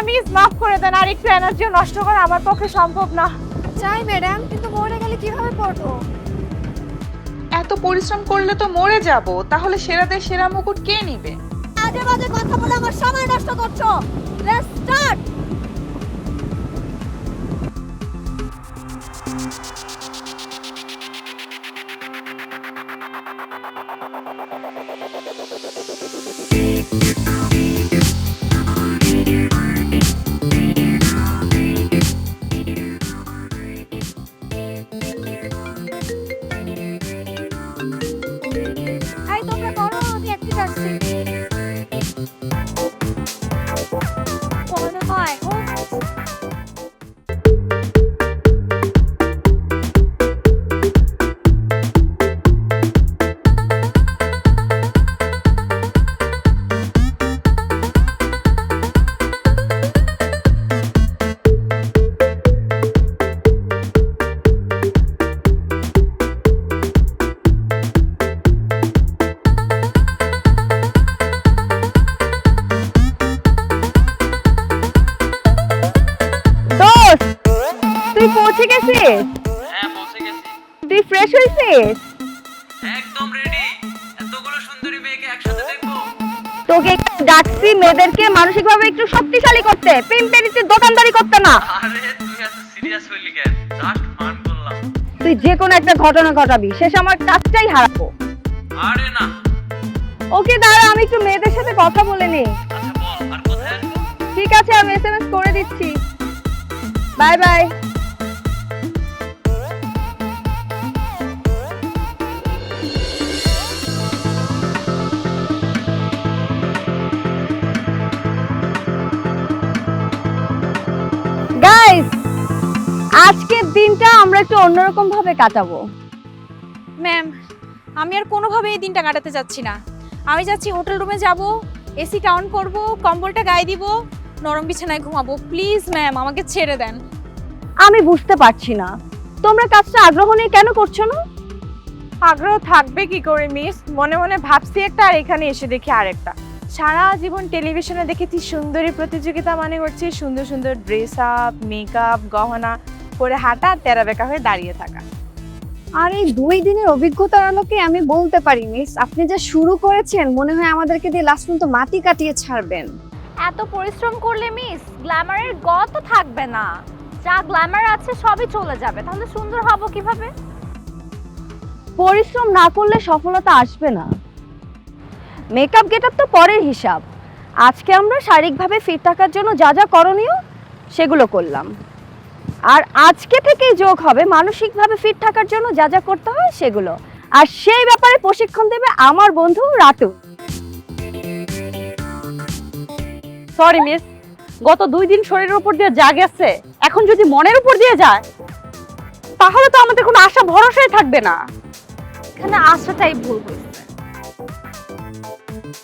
Miss, মাফ করে দেন, আর একটু এনার্জি নষ্ট করা আমার পক্ষে সম্ভব না। চাই ম্যাডাম, কিন্তু মরে গেলে কিভাবে পড়বো? এত পরিশ্রম করলে তো মরে যাব, তাহলে সেরাদের সেরা মুকুট কে নিবে? আজে বাজে কথা বলে আমার সময় নষ্ট করছো। Let's start. এই তোমরা করো, আমি একটু যাচ্ছি। মনে হয় তুই পৌঁছে গেছিস? হ্যাঁ পৌঁছে গেছি, তুই ফ্রেশ হয়েছিস? একদম রেডি। এতগুলো সুন্দরী মেয়েকে একসাথে দেখবো। তোকে ডাকছি মেয়েদেরকে মানসিকভাবে একটু শক্তিশালী করতে, পিম্পেরিতে দোকানদারি করতে না। আরে তুই এত সিরিয়াস হইলি কেন? জাস্ট ফান করলাম। তুই যে কোনো একটা ঘটনা ঘটাবি, শেষ আমার কাজটাই হারাবো। আরে না, ওকে দাঁড়া, আমি একটু মেয়েদের সাথে কথা বলে নিই। আচ্ছা বল, আর কোথায় আসবো? ঠিক আছে, আমি এসএমএস করে দিচ্ছি। Bye bye. গাইস, আজকের দিনটা আমরা একটু অন্যরকম ভাবে কাটাবো। ম্যাম, আমি আর কোনোভাবে এই দিনটা কাটাতে চাচ্ছি না। আমি যাচ্ছি হোটেল রুমে যাব, এসিটা অন করব, কম্বলটা গায়ে দিব, নরম বিছানায় ঘুমাবো। প্লিজ ম্যাম, আমাকে ছেড়ে দেন। আমি বুঝতে পারছি না তোমরা কাজটা আগ্রহ নিয়ে কেন করছো না। আগ্রহ থাকবে কি করে মিস, মনে মনে ভাবছি একটা আর এখানে এসে দেখি আরেকটা। সারা জীবন টেলিভিশনে দেখেছি সুন্দরী প্রতিযোগিতা, মানে করছি সুন্দর সুন্দর ড্রেস আপ, মেকআপ, গহনা পরে হাঁটা, তেরা বেকা হয়ে দাঁড়িয়ে থাকা। আর এই 2 দিনের অভিজ্ঞতার আলোকে আমি বলতে পারি মিস, আপনি যা শুরু করেছেন মনে হয় আমাদেরকে দিয়ে লাস্ট পর্যন্ত মাটি কাটিয়ে ছাড়বেন। এত পরিশ্রম করলে মিস গ্ল্যামারের গত থাকবে না, যা গ্ল্যামার আছে সবই চলে যাবে, তাহলে সুন্দর হব কিভাবে? পরিশ্রম না করলে সফলতা আসবে না। মেকআপ গেটআপ তো পরের হিসাব। আজকে আমরা শারীরিকভাবে ফিট থাকার জন্য যা যা করণীয় সেগুলো করলাম, আর আজকে থেকেই যোগ হবে মানসিকভাবে ফিট থাকার জন্য যা যা করতে হয় সেগুলো। আর সেই ব্যাপারে প্রশিক্ষণ দেবে আমার বন্ধু রাতু। সরি মিস, গত 2 দিন শরীরের উপর দিয়ে যা গেছে, এখন যদি মনের উপর দিয়ে যায় তাহলে তো আমাদের কোনো আশা ভরসাই থাকবে না। এখানে আসাটাই ভুল হয়েছে।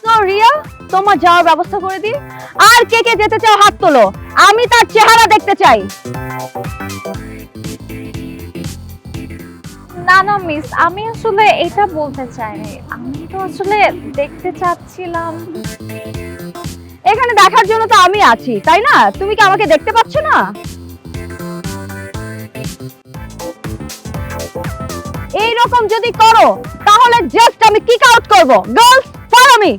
তো রিয়া, তোমার যাওয়ার ব্যবস্থা করে দিই। আর কে কে যেতে চাও হাত তোলো, আমি তার চেহারা দেখতে চাই। না না মিস, আমি আসলে এটা বলতে চাইনি, আমি তো আসলে দেখতে চাচ্ছিলাম। এখানে দেখার জন্য তো আমি আছি, তাই না? তুমি কি আমাকে দেখতে পাচ্ছ না? এইরকম যদি করো তাহলে জাস্ট আমি কিক আউট করব। Girls follow me.